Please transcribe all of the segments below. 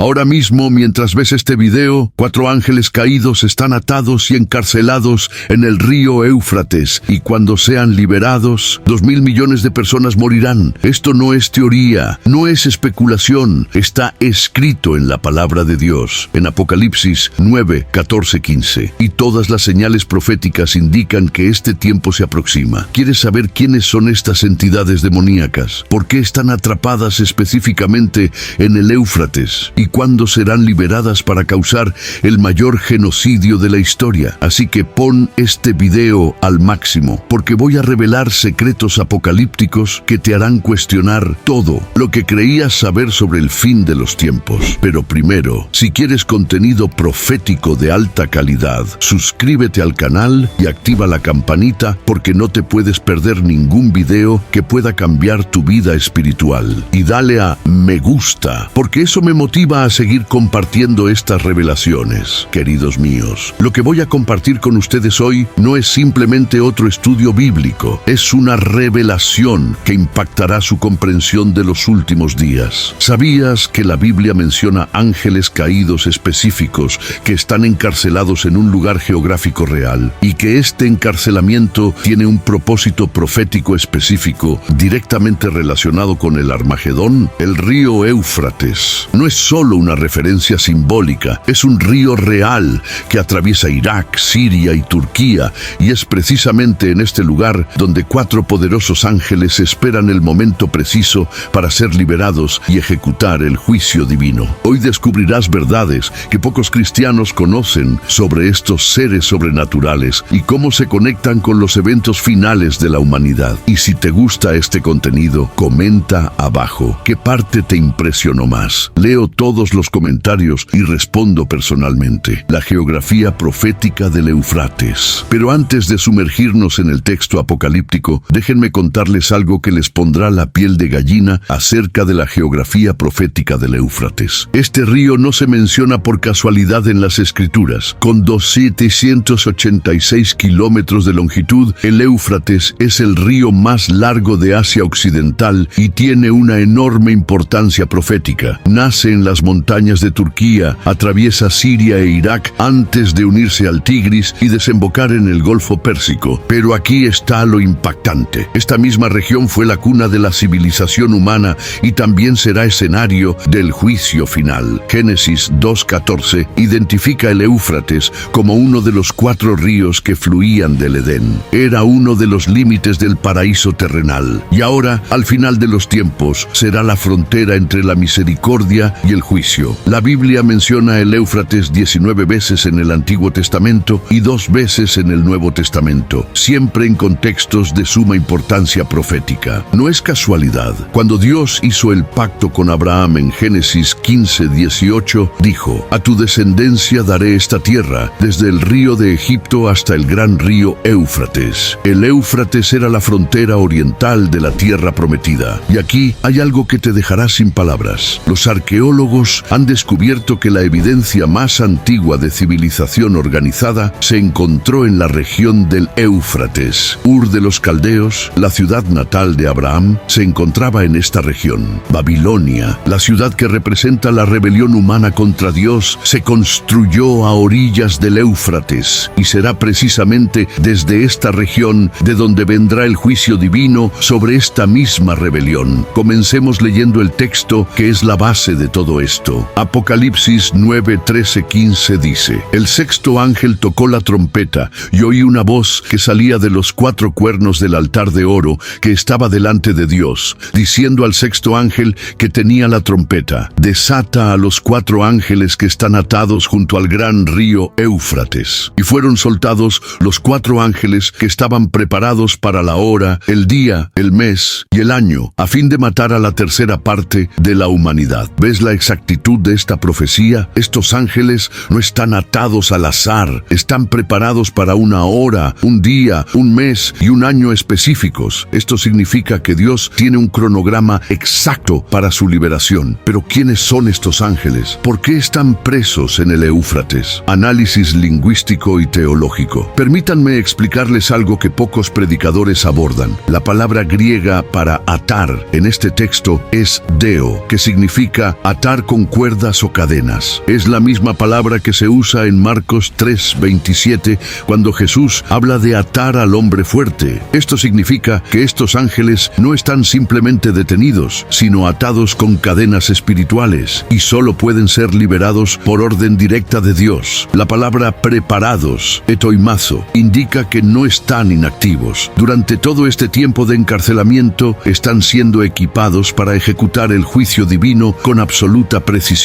Ahora mismo, mientras ves este video, 4 ángeles caídos están atados y encarcelados en el río Éufrates, y cuando sean liberados, 2.000 millones de personas morirán. Esto no es teoría, no es especulación, está escrito en la palabra de Dios, en Apocalipsis 9, 14, 15. Y todas las señales proféticas indican que este tiempo se aproxima. ¿Quieres saber quiénes son estas entidades demoníacas? ¿Por qué están atrapadas específicamente en el Éufrates? ¿Y cuándo serán liberadas para causar el mayor genocidio de la historia? Así que pon este video al máximo, porque voy a revelar secretos apocalípticos que te harán cuestionar todo lo que creías saber sobre el fin de los tiempos. Pero primero, si quieres contenido profético de alta calidad, suscríbete al canal y activa la campanita, porque no te puedes perder ningún video que pueda cambiar tu vida espiritual. Y dale a me gusta, porque eso me motiva a seguir compartiendo estas revelaciones. Queridos míos, lo que voy a compartir con ustedes hoy no es simplemente otro estudio bíblico, es una revelación que impactará su comprensión de los últimos días. ¿Sabías que la Biblia menciona ángeles caídos específicos que están encarcelados en un lugar geográfico real, y que este encarcelamiento tiene un propósito profético específico directamente relacionado con el Armagedón? El río Éufrates no es solo una referencia simbólica, es un río real que atraviesa Irak, Siria y Turquía, y es precisamente en este lugar donde 4 poderosos ángeles esperan el momento preciso para ser liberados y ejecutar el juicio divino. Hoy descubrirás verdades que pocos cristianos conocen sobre estos seres sobrenaturales y cómo se conectan con los eventos finales de la humanidad. Y si te gusta este contenido, comenta abajo qué parte te impresionó más. Leo todos los comentarios y respondo personalmente. La geografía profética del Éufrates. Pero antes de sumergirnos en el texto apocalíptico, déjenme contarles algo que les pondrá la piel de gallina acerca de la geografía profética del Éufrates. Este río no se menciona por casualidad en las Escrituras. Con 786 kilómetros de longitud, el Éufrates es el río más largo de Asia Occidental y tiene una enorme importancia profética. Nace en las montañas de Turquía, atraviesa Siria e Irak antes de unirse al Tigris y desembocar en el Golfo Pérsico. Pero aquí está lo impactante. Esta misma región fue la cuna de la civilización humana y también será escenario del juicio final. Génesis 2:14 identifica el Éufrates como uno de los 4 ríos que fluían del Edén. Era uno de los límites del paraíso terrenal. Y ahora, al final de los tiempos, será la frontera entre la misericordia y el juicio. La Biblia menciona el Éufrates 19 veces en el Antiguo Testamento y 2 veces en el Nuevo Testamento, siempre en contextos de suma importancia profética. No es casualidad. Cuando Dios hizo el pacto con Abraham en Génesis 15:18, dijo: a tu descendencia daré esta tierra, desde el río de Egipto hasta el gran río Éufrates. El Éufrates era la frontera oriental de la tierra prometida. Y aquí hay algo que te dejará sin palabras. Los arqueólogos han descubierto que la evidencia más antigua de civilización organizada se encontró en la región del Éufrates. Ur de los Caldeos, la ciudad natal de Abraham, se encontraba en esta región. Babilonia, la ciudad que representa la rebelión humana contra Dios, se construyó a orillas del Éufrates, y será precisamente desde esta región de donde vendrá el juicio divino sobre esta misma rebelión. Comencemos leyendo el texto que es la base de todo esto. Apocalipsis 9, 13, 15 dice: el 6º ángel tocó la trompeta y oí una voz que salía de los 4 cuernos del altar de oro que estaba delante de Dios, diciendo al 6º ángel que tenía la trompeta: desata a los 4 ángeles que están atados junto al gran río Éufrates. Y fueron soltados los 4 ángeles que estaban preparados para la hora, el día, el mes y el año, a fin de matar a la tercera parte de la humanidad. ¿Ves la exactitud de esta profecía? Estos ángeles no están atados al azar, están preparados para una hora, un día, un mes y un año específicos. Esto significa que Dios tiene un cronograma exacto para su liberación. Pero ¿quiénes son estos ángeles? ¿Por qué están presos en el Éufrates? Análisis lingüístico y teológico. Permítanme explicarles algo que pocos predicadores abordan. La palabra griega para atar en este texto es deo, que significa atar con cuerdas o cadenas. Es la misma palabra que se usa en Marcos 3:27 cuando Jesús habla de atar al hombre fuerte. Esto significa que estos ángeles no están simplemente detenidos, sino atados con cadenas espirituales, y solo pueden ser liberados por orden directa de Dios. La palabra preparados, etoimazo, indica que no están inactivos. Durante todo este tiempo de encarcelamiento, están siendo equipados para ejecutar el juicio divino con absoluta precisión.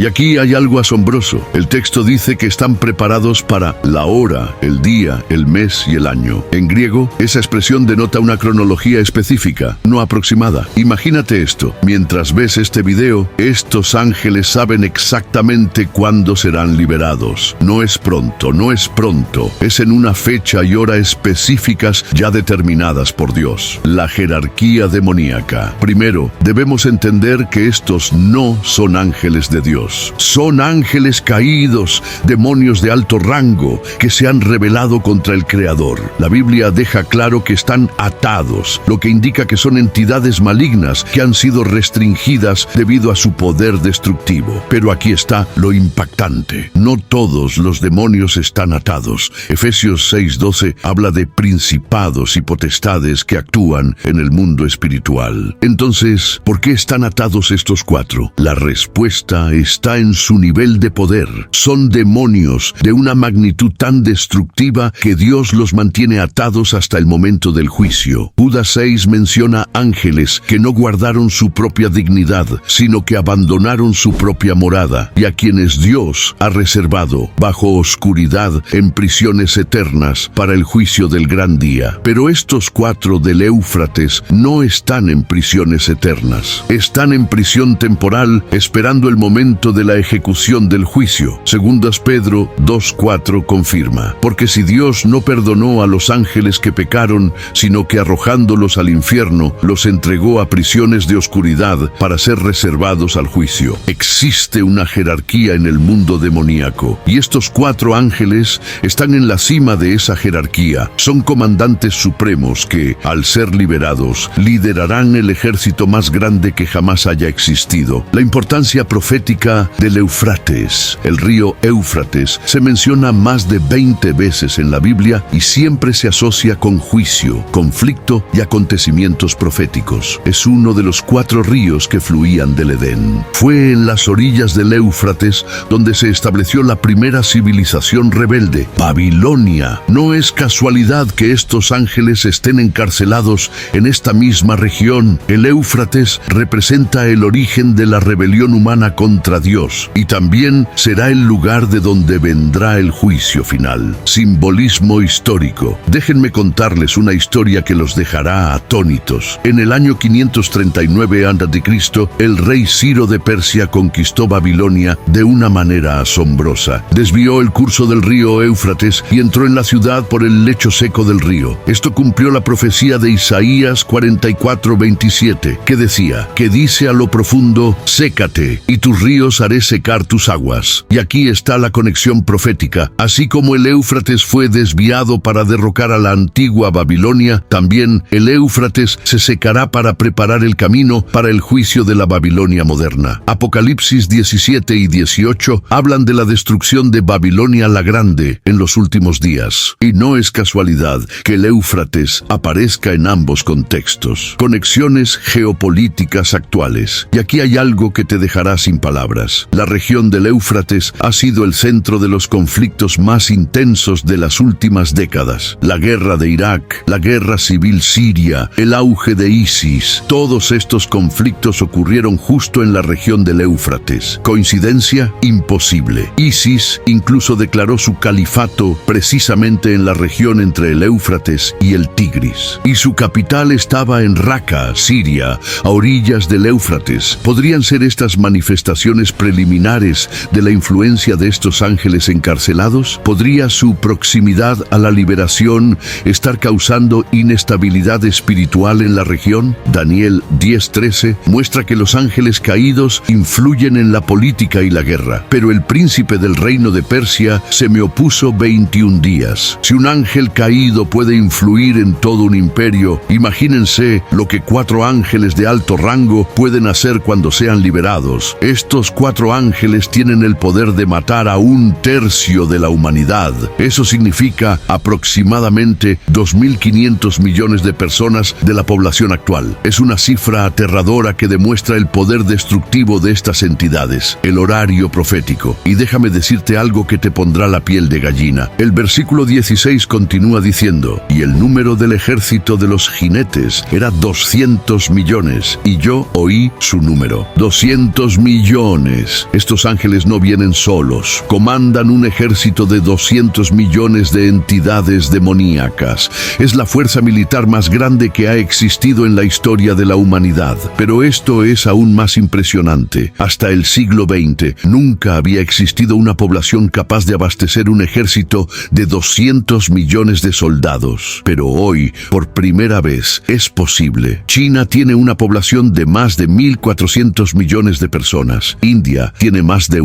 Y aquí hay algo asombroso. El texto dice que están preparados para la hora, el día, el mes y el año. En griego, esa expresión denota una cronología específica, no aproximada. Imagínate esto. Mientras ves este video, estos ángeles saben exactamente cuándo serán liberados. No es pronto, no es pronto. Es en una fecha y hora específicas ya determinadas por Dios. La jerarquía demoníaca. Primero, debemos entender que estos no son ángeles de Dios. Son ángeles caídos, demonios de alto rango, que se han rebelado contra el Creador. La Biblia deja claro que están atados, lo que indica que son entidades malignas que han sido restringidas debido a su poder destructivo. Pero aquí está lo impactante. No todos los demonios están atados. Efesios 6:12 habla de principados y potestades que actúan en el mundo espiritual. Entonces, ¿por qué están atados estos cuatro? La respuesta está en su nivel de poder. Son demonios de una magnitud tan destructiva que Dios los mantiene atados hasta el momento del juicio. Judas 6 menciona ángeles que no guardaron su propia dignidad, sino que abandonaron su propia morada, y a quienes Dios ha reservado bajo oscuridad en prisiones eternas para el juicio del gran día. Pero estos cuatro del Éufrates no están en prisiones eternas. Están en prisión temporal esperando el momento de la ejecución del juicio. Segundas Pedro 2:4 confirma: porque si Dios no perdonó a los ángeles que pecaron, sino que arrojándolos al infierno, los entregó a prisiones de oscuridad para ser reservados al juicio. Existe una jerarquía en el mundo demoníaco, y estos cuatro ángeles están en la cima de esa jerarquía. Son comandantes supremos que, al ser liberados, liderarán el ejército más grande que jamás haya existido. La importancia profética del Éufrates. El río Éufrates se menciona más de 20 veces en la Biblia y siempre se asocia con juicio, conflicto y acontecimientos proféticos. Es uno de los 4 ríos que fluían del Edén. Fue en las orillas del Éufrates donde se estableció la primera civilización rebelde, Babilonia. No es casualidad que estos ángeles estén encarcelados en esta misma región. El Éufrates representa el origen de la rebelión humana contra Dios y también será el lugar de donde vendrá el juicio final. Simbolismo histórico. Déjenme contarles una historia que los dejará atónitos. En el año 539 a.C., el rey Ciro de Persia conquistó Babilonia de una manera asombrosa. Desvió el curso del río Éufrates y entró en la ciudad por el lecho seco del río. Esto cumplió la profecía de Isaías 44:27, que decía: que dice a lo profundo, sécate, y tus ríos haré secar tus aguas. Y aquí está la conexión profética. Así como el Éufrates fue desviado para derrocar a la antigua Babilonia, también el Éufrates se secará para preparar el camino para el juicio de la Babilonia moderna. Apocalipsis 17 y 18 hablan de la destrucción de Babilonia la Grande en los últimos días. Y no es casualidad que el Éufrates aparezca en ambos contextos. Conexiones geopolíticas actuales. Y aquí hay algo que te dejará sin palabras. La región del Éufrates ha sido el centro de los conflictos más intensos de las últimas décadas. La guerra de Irak, la guerra civil siria, el auge de ISIS. Todos estos conflictos ocurrieron justo en la región del Éufrates. ¿Coincidencia? Imposible. ISIS incluso declaró su califato precisamente en la región entre el Éufrates y el Tigris. Y su capital estaba en Raqqa, Siria, a orillas del Éufrates. ¿Podrían ser estas manifestaciones preliminares de la influencia de estos ángeles encarcelados? ¿Podría su proximidad a la liberación estar causando inestabilidad espiritual en la región? Daniel 10:13 muestra que los ángeles caídos influyen en la política y la guerra, pero el príncipe del reino de Persia se me opuso 21 días. Si un ángel caído puede influir en todo un imperio, imagínense lo que 4 ángeles de alto rango pueden hacer cuando sean liberados. soldados. Estos 4 ángeles tienen el poder de matar a 1/3 de la humanidad. Eso significa aproximadamente 2.500 millones de personas de la población actual. Es una cifra aterradora que demuestra el poder destructivo de estas entidades. El horario profético. Y déjame decirte algo que te pondrá la piel de gallina. El versículo 16 continúa diciendo: y el número del ejército de los jinetes era 200 millones, y yo oí su número. 200 millones. Estos ángeles no vienen solos. Comandan un ejército de 200 millones de entidades demoníacas. Es la fuerza militar más grande que ha existido en la historia de la humanidad. Pero esto es aún más impresionante. Hasta el siglo XX nunca había existido una población capaz de abastecer un ejército de 200 millones de soldados. Pero hoy, por primera vez, es posible. China tiene una población de más de 1.400 millones de personas. India tiene más de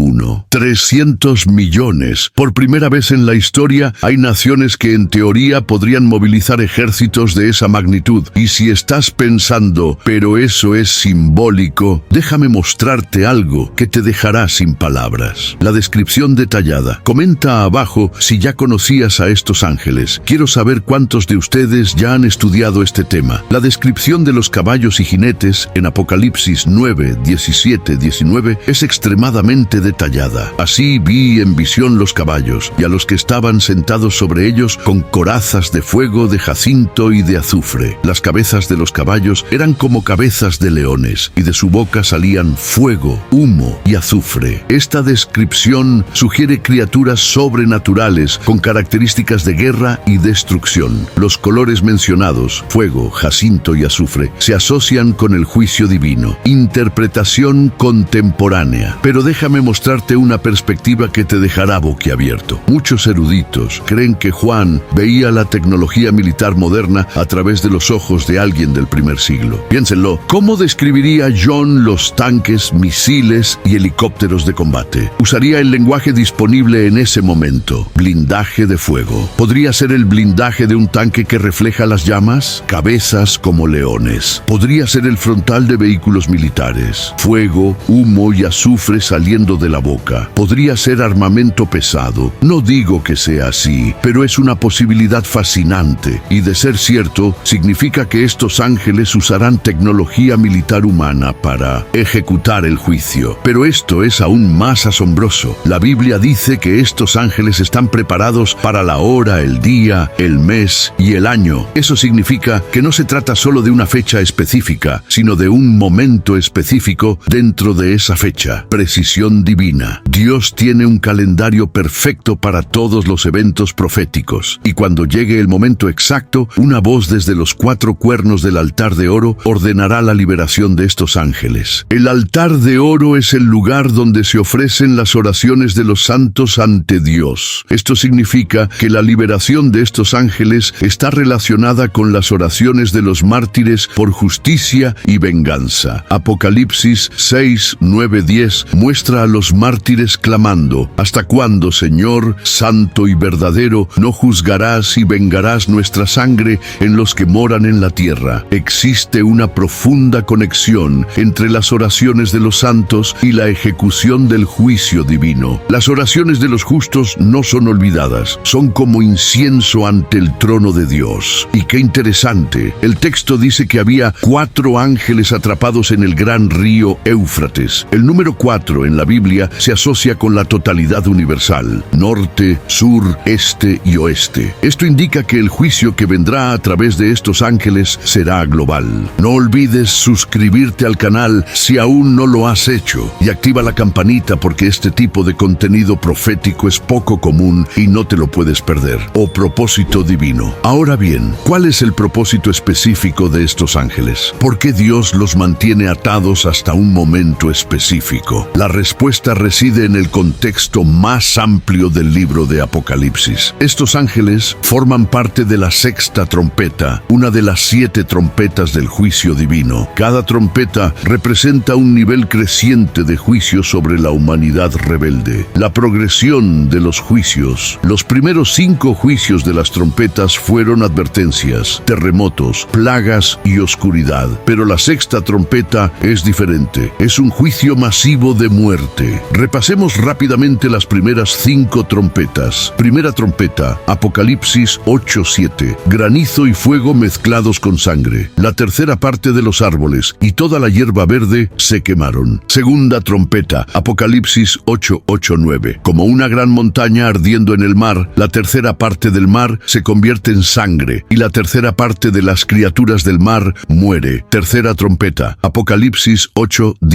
300 millones. Por primera vez en la historia, hay naciones que en teoría podrían movilizar ejércitos de esa magnitud. Y si estás pensando, pero eso es simbólico, déjame mostrarte algo que te dejará sin palabras. La descripción detallada. Comenta abajo si ya conocías a estos ángeles. Quiero saber cuántos de ustedes ya han estudiado este tema. La descripción de los caballos y jinetes en Apocalipsis 9, 17, 19 es extremadamente detallada. Así vi en visión los caballos y a los que estaban sentados sobre ellos con corazas de fuego, de jacinto y de azufre. Las cabezas de los caballos eran como cabezas de leones y de su boca salían fuego, humo y azufre. Esta descripción sugiere criaturas sobrenaturales con características de guerra y destrucción. Los colores mencionados, fuego, jacinto y azufre, se asocian con el juicio divino. Interpretación contemporánea. Pero déjame mostrarte una perspectiva que te dejará boquiabierto. Muchos eruditos creen que Juan veía la tecnología militar moderna a través de los ojos de alguien del primer siglo. Piénsenlo, ¿cómo describiría John los tanques, misiles y helicópteros de combate? Usaría el lenguaje disponible en ese momento. Blindaje de fuego. ¿Podría ser el blindaje de un tanque que refleja las llamas? Cabezas como leones. ¿Podría ser el frontal de vehículos militares? Fuego, humo y azufre saliendo de la boca. ¿Podría ser armamento pesado? No digo que sea así, pero es una posibilidad fascinante. Y de ser cierto, significa que estos ángeles usarán tecnología militar humana para ejecutar el juicio. Pero esto es aún más asombroso. La Biblia dice que estos ángeles están preparados para la hora, el día, el mes y el año. Eso significa que no se trata solo de una fecha específica, sino de un momento específico dentro de esa fecha. Precisión divina. Dios tiene un calendario perfecto para todos los eventos proféticos. Y cuando llegue el momento exacto, una voz desde los 4 cuernos del altar de oro ordenará la liberación de estos ángeles. El altar de oro es el lugar donde se ofrecen las oraciones de los santos ante Dios. Esto significa que la liberación de estos ángeles está relacionada con las oraciones de los mártires por justicia y venganza. Apocalipsis 6, 9, 10 muestra a los mártires clamando: ¿hasta cuándo, Señor, santo y verdadero, no juzgarás y vengarás nuestra sangre en los que moran en la tierra? Existe una profunda conexión entre las oraciones de los santos y la ejecución del juicio divino. Las oraciones de los justos no son olvidadas, son como incienso ante el trono de Dios. Y qué interesante, el texto dice que había 4 ángeles atrapados en el gran río Éufrates. El número 4 en la Biblia se asocia con la totalidad universal: norte, sur, este y oeste. Esto indica que el juicio que vendrá a través de estos ángeles será global. No olvides suscribirte al canal si aún no lo has hecho y activa la campanita, porque este tipo de contenido profético es poco común y no te lo puedes perder. Propósito divino. Ahora bien, ¿cuál es el propósito específico de estos ángeles? ¿Por qué Dios los mantiene atados hasta un momento específico? La respuesta reside en el contexto más amplio del libro de Apocalipsis. Estos ángeles forman parte de la 6ª trompeta, una de las 7 trompetas del juicio divino. Cada trompeta representa un nivel creciente de juicio sobre la humanidad rebelde. La progresión de los juicios. Los primeros 5 juicios de las trompetas fueron advertencias, terremotos, plagas y oscuridad. Pero la 6ª trompeta es diferente. Es un juicio masivo de muerte. Repasemos rápidamente las primeras 5 trompetas. Primera trompeta, Apocalipsis 8:7. Granizo y fuego mezclados con sangre. La tercera parte de los árboles y toda la hierba verde se quemaron. Segunda trompeta, Apocalipsis 8:8-9. Como una gran montaña ardiendo en el mar, la tercera parte del mar se convierte en sangre y la tercera parte de las criaturas del mar muere. Tercera trompeta, Apocalipsis 8:10-11.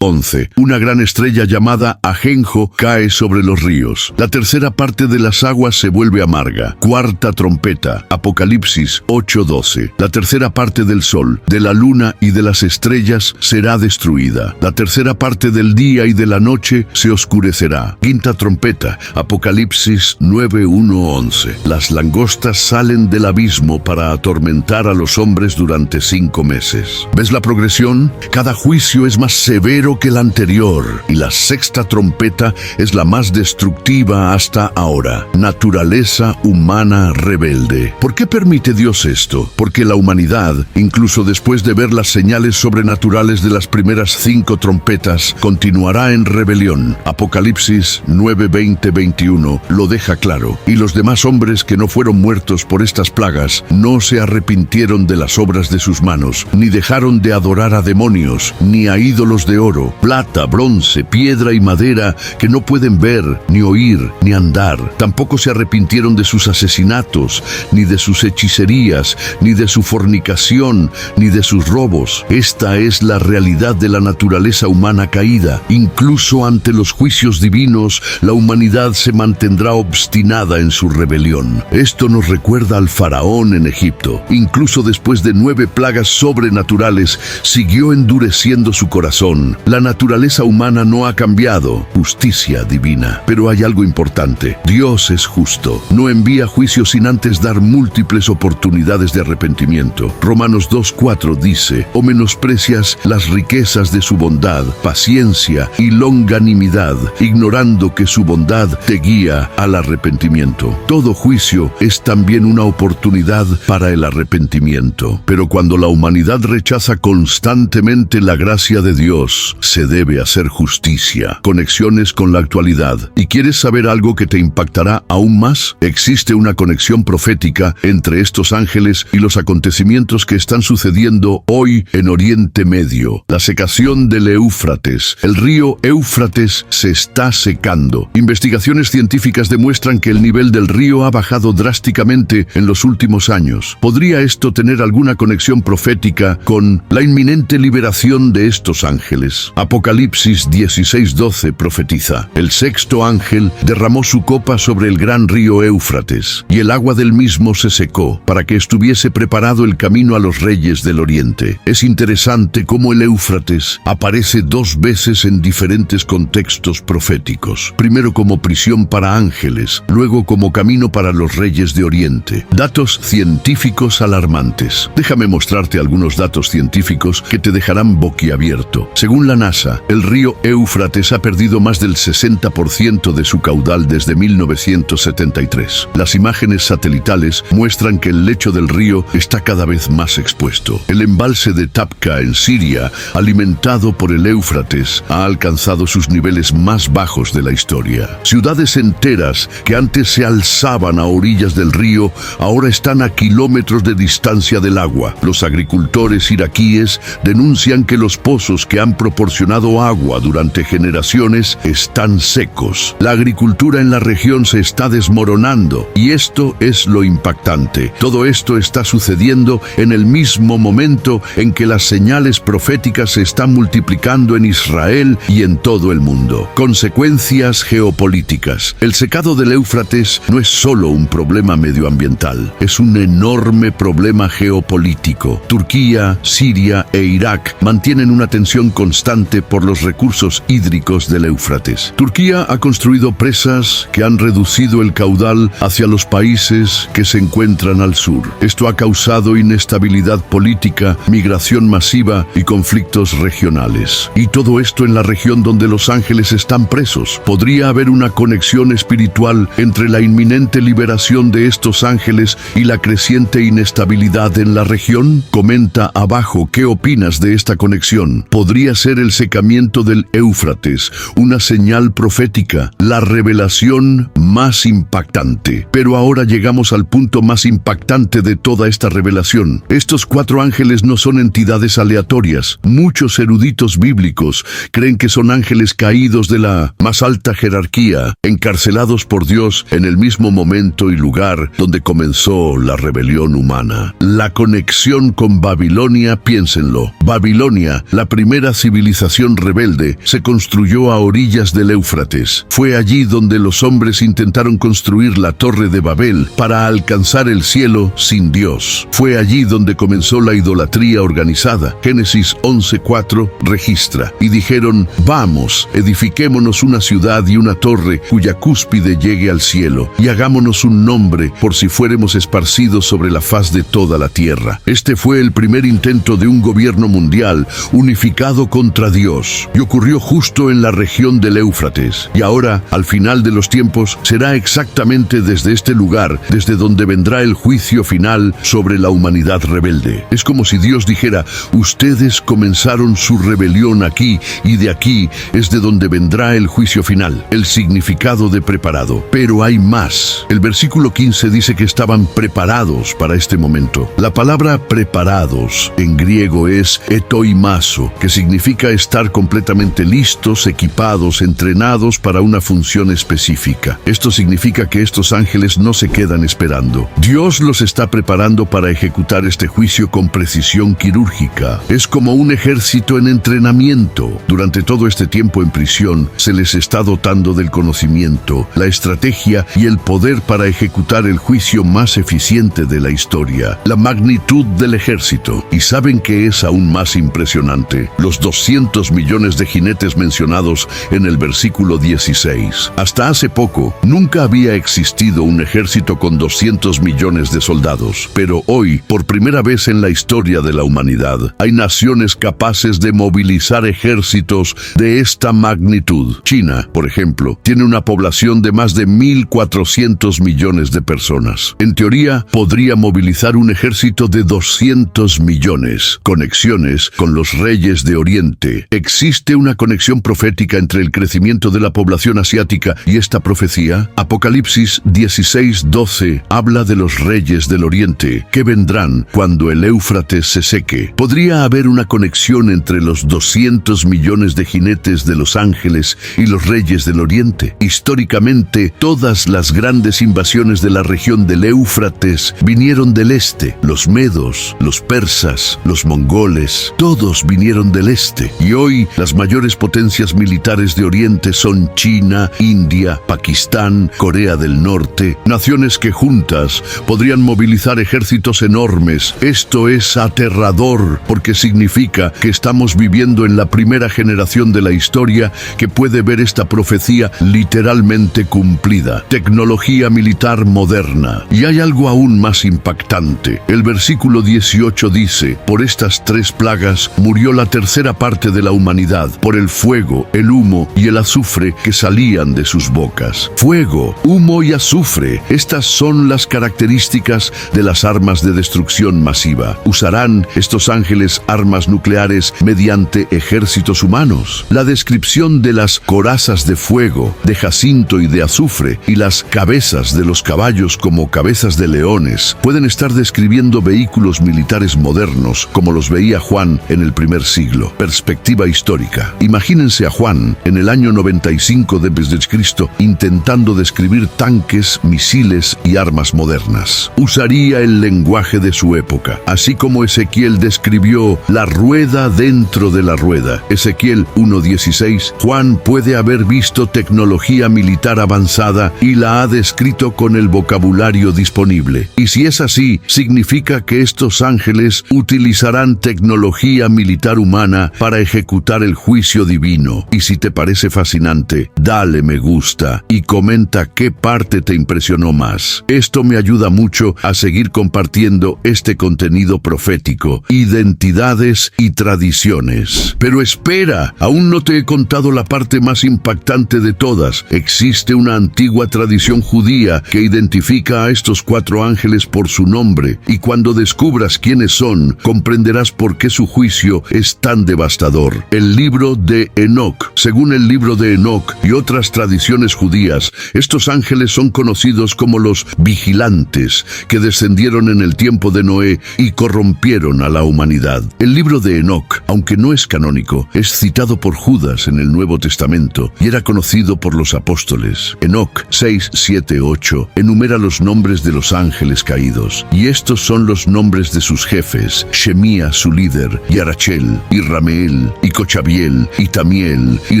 Una gran estrella llamada Ajenjo cae sobre los ríos. La tercera parte de las aguas se vuelve amarga. Cuarta trompeta, Apocalipsis 8:12. La tercera parte del sol, de la luna y de las estrellas será destruida. La tercera parte del día y de la noche se oscurecerá. Quinta trompeta, Apocalipsis 9:1-11. Las langostas salen del abismo para atormentar a los hombres durante 5 meses. ¿Ves la progresión? Cada juicio es más severo que el anterior y la sexta trompeta es la más destructiva hasta ahora. Naturaleza humana rebelde. ¿Por qué permite Dios esto? Porque la humanidad, incluso después de ver las señales sobrenaturales de las primeras 5 trompetas, continuará en rebelión. Apocalipsis 9:20-21 lo deja claro. Y los demás hombres que no fueron muertos por estas plagas no se arrepintieron de las obras de sus manos, ni dejaron de adorar a demonios, ni a ídolos de oro, plata, bronce, piedra y madera que no pueden ver, ni oír, ni andar. Tampoco se arrepintieron de sus asesinatos, ni de sus hechicerías, ni de su fornicación, ni de sus robos. Esta es la realidad de la naturaleza humana caída. Incluso ante los juicios divinos, la humanidad se mantendrá obstinada en su rebelión. Esto nos recuerda al faraón en Egipto. Incluso después de 9 plagas sobrenaturales, siguió endureciendo su corazón. La naturaleza humana no ha cambiado. Justicia divina. Pero hay algo importante. Dios es justo. No envía juicio sin antes dar múltiples oportunidades de arrepentimiento. Romanos 2:4 dice: «O menosprecias las riquezas de su bondad, paciencia y longanimidad, ignorando que su bondad te guía al arrepentimiento». Todo juicio es también una oportunidad para el arrepentimiento. Pero cuando la humanidad rechaza constantemente la gracia de Dios, se debe hacer justicia. Conexiones con la actualidad. ¿Y quieres saber algo que te impactará aún más? Existe una conexión profética entre estos ángeles y los acontecimientos que están sucediendo hoy en Oriente Medio. La secación del Éufrates. El río Éufrates se está secando. Investigaciones científicas demuestran que el nivel del río ha bajado drásticamente en los últimos años. ¿Podría esto tener alguna conexión profética con la inminente liberación de estos ángeles? Apocalipsis 16:12 profetiza: «El sexto ángel derramó su copa sobre el gran río Éufrates, y el agua del mismo se secó, para que estuviese preparado el camino a los reyes del oriente». Es interesante cómo el Éufrates aparece 2 veces en diferentes contextos proféticos. Primero como prisión para ángeles, luego como camino para los reyes de Oriente. Datos científicos alarmantes. Déjame mostrarte algunos datos científicos que te dejarán boquiabierto. Según la NASA, el río Éufrates ha perdido más del 60% de su caudal desde 1973. Las imágenes satelitales muestran que el lecho del río está cada vez más expuesto. El embalse de Tapka en Siria, alimentado por el Éufrates, ha alcanzado sus niveles más bajos de la historia. Ciudades enteras que antes se alzaban a orillas del río, ahora están a kilómetros de distancia del agua. Los agricultores iraquíes denuncian que los pozos que han proporcionado agua durante generaciones están secos. La agricultura en la región se está desmoronando, y esto es lo impactante. Todo esto está sucediendo en el mismo momento en que las señales proféticas se están multiplicando en Israel y en todo el mundo. Consecuencias geopolíticas. El secado del Éufrates no es solo un problema medioambiental, es un enorme problema geopolítico. Turquía, Siria e Irak mantienen una tensión constante por los recursos hídricos del Éufrates. Turquía ha construido presas que han reducido el caudal hacia los países que se encuentran al sur. Esto ha causado inestabilidad política, migración masiva y conflictos regionales. Y todo esto en la región donde los ángeles están presos. ¿Podría haber una conexión espiritual entre la inminente liberación de estos ángeles y la creciente inestabilidad en la región? Comenta abajo qué opinas de esta conexión. ¿Podría Podría ser el secamiento del Éufrates, una señal profética, la revelación más impactante. Pero ahora llegamos al punto más impactante de toda esta revelación. Estos 4 ángeles no son entidades aleatorias. Muchos eruditos bíblicos creen que son ángeles caídos de la más alta jerarquía, encarcelados por Dios en el mismo momento y lugar donde comenzó la rebelión humana. La conexión con Babilonia, piénsenlo. Babilonia, la primera civilización rebelde, se construyó a orillas del Éufrates. Fue allí donde los hombres intentaron construir la Torre de Babel para alcanzar el cielo sin Dios. Fue allí donde comenzó la idolatría organizada. Génesis 11:4 registra: y dijeron, vamos, edifiquémonos una ciudad y una torre cuya cúspide llegue al cielo, y hagámonos un nombre por si fuéramos esparcidos sobre la faz de toda la tierra. Este fue el primer intento de un gobierno mundial unificado contra Dios, y ocurrió justo en la región del Éufrates. Y ahora, al final de los tiempos, será exactamente desde este lugar desde donde vendrá el juicio final sobre la humanidad rebelde. Es como si Dios dijera, ustedes comenzaron su rebelión aquí, y de aquí es de donde vendrá el juicio final. El significado de preparado. Pero hay más. El versículo 15 dice que estaban preparados para este momento. La palabra preparados en griego es etoimazo, que significa estar completamente listos, equipados, entrenados para una función específica. Esto significa que estos ángeles no se quedan esperando. Dios los está preparando para ejecutar este juicio con precisión quirúrgica. Es como un ejército en entrenamiento. Durante todo este tiempo en prisión, se les está dotando del conocimiento, la estrategia y el poder para ejecutar el juicio más eficiente de la historia. La magnitud del ejército. Y ¿saben qué es aún más impresionante? Los 200 millones de jinetes mencionados en el versículo 16. Hasta hace poco, nunca había existido un ejército con 200 millones de soldados. Pero hoy, por primera vez en la historia de la humanidad, hay naciones capaces de movilizar ejércitos de esta magnitud. China, por ejemplo, tiene una población de más de 1.400 millones de personas. En teoría, podría movilizar un ejército de 200 millones. Conexiones con los reyes de Oriente. Existe una conexión profética entre el crecimiento de la población asiática y esta profecía. Apocalipsis 16:12 habla de los reyes del Oriente que vendrán cuando el Éufrates se seque. ¿Podría haber una conexión entre los 200 millones de jinetes de los ángeles y los reyes del Oriente? Históricamente, todas las grandes invasiones de la región del Éufrates vinieron del este. Los medos, los persas, los mongoles, todos vinieron del este. Y hoy, las mayores potencias militares de Oriente son China, India, Pakistán, Corea del Norte, naciones que juntas podrían movilizar ejércitos enormes. Esto es aterrador porque significa que estamos viviendo en la primera generación de la historia que puede ver esta profecía literalmente cumplida. Tecnología militar moderna. Y hay algo aún más impactante. El versículo 18 dice, por estas 3 plagas murió la tercera parte de la humanidad, por el fuego, el humo y el azufre que salían de sus bocas. Fuego, humo y azufre. Estas son las características de las armas de destrucción masiva. ¿Usarán estos ángeles armas nucleares mediante ejércitos humanos? La descripción de las corazas de fuego, de jacinto y de azufre, y las cabezas de los caballos como cabezas de leones, pueden estar describiendo vehículos militares modernos como los veía Juan en el primer siglo. Perspectiva histórica. Imagínense a Juan en el año 95 d.C. intentando describir tanques, misiles y armas modernas. Usaría el lenguaje de su época, así como Ezequiel describió la rueda dentro de la rueda. Ezequiel 1:16. Juan puede haber visto tecnología militar avanzada y la ha descrito con el vocabulario disponible. Y si es así, significa que estos ángeles utilizarán tecnología militar humana para ejecutar el juicio divino. Y si te parece fascinante, dale me gusta y comenta qué parte te impresionó más. Esto me ayuda mucho a seguir compartiendo este contenido profético, identidades y tradiciones. Pero espera, aún no te he contado la parte más impactante de todas. Existe una antigua tradición judía que identifica a estos 4 ángeles por su nombre, y cuando descubras quiénes son, comprenderás por qué su juicio es tan tan devastador. El libro de Enoc. Según el libro de Enoc y otras tradiciones judías, estos ángeles son conocidos como los vigilantes, que descendieron en el tiempo de Noé y corrompieron a la humanidad. El libro de Enoc, aunque no es canónico, es citado por Judas en el Nuevo Testamento y era conocido por los apóstoles. Enoc 6, 7, 8 enumera los nombres de los ángeles caídos, y estos son los nombres de sus jefes: Shemía, su líder, y Arachel, y Rameel, y Cochabiel, y Tamiel, y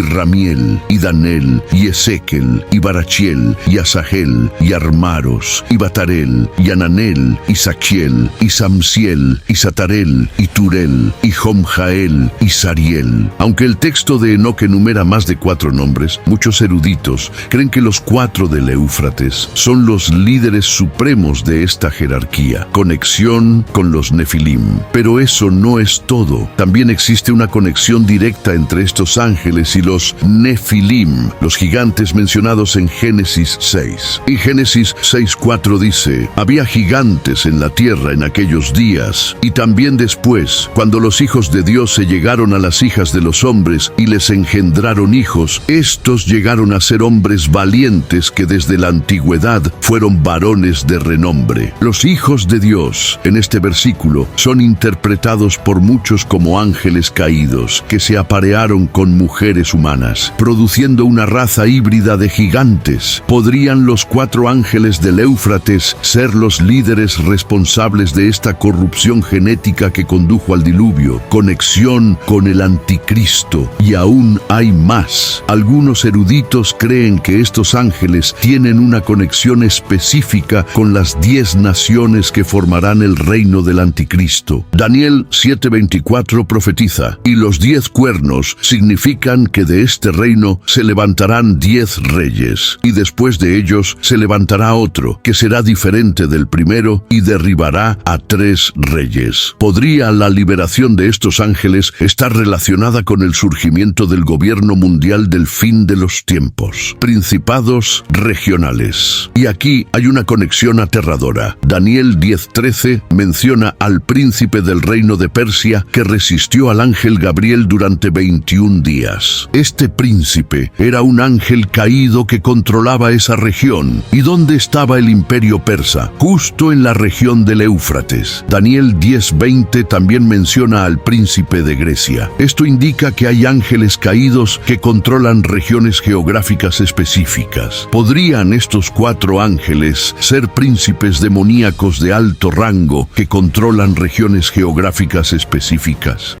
Ramiel, y Danel, y Ezequiel, y Barachiel, y Asahel, y Armaros, y Batarel, y Ananel, y Sachiel, y Samsiel, y Satarel, y Turel, y Jomjael, y Sariel. Aunque el texto de Enoc enumera más de 4 nombres, muchos eruditos creen que los 4 del Éufrates son los líderes supremos de esta jerarquía, conexión con los Nefilim. Pero eso no es todo. También existe una conexión directa entre estos ángeles y los Nefilim, los gigantes mencionados en Génesis 6. Y Génesis 6:4 dice: había gigantes en la tierra en aquellos días, y también después, cuando los hijos de Dios se llegaron a las hijas de los hombres y les engendraron hijos, estos llegaron a ser hombres valientes que desde la antigüedad fueron varones de renombre. Los hijos de Dios, en este versículo, son interpretados por muchos como ángeles caídos, que se aparearon con mujeres humanas, produciendo una raza híbrida de gigantes. ¿Podrían los 4 ángeles del Éufrates ser los líderes responsables de esta corrupción genética que condujo al diluvio? Conexión con el anticristo. Y aún hay más. Algunos eruditos creen que estos ángeles tienen una conexión específica con las 10 naciones que formarán el reino del anticristo. Daniel 7:24 profetiza: y los 10 cuernos significan que de este reino se levantarán 10 reyes, y después de ellos se levantará otro, que será diferente del primero, y derribará a 3 reyes. ¿Podría la liberación de estos ángeles estar relacionada con el surgimiento del gobierno mundial del fin de los tiempos? Principados regionales. Y aquí hay una conexión aterradora. Daniel 10:13 menciona al príncipe del reino de Persia que resistió al ángel Gabriel durante 21 días. Este príncipe era un ángel caído que controlaba esa región. ¿Y dónde estaba el imperio persa? Justo en la región del Éufrates. Daniel 10:20 también menciona al príncipe de Grecia. Esto indica que hay ángeles caídos que controlan regiones geográficas específicas. ¿Podrían estos 4 ángeles ser príncipes demoníacos de alto rango que controlan regiones geográficas específicas?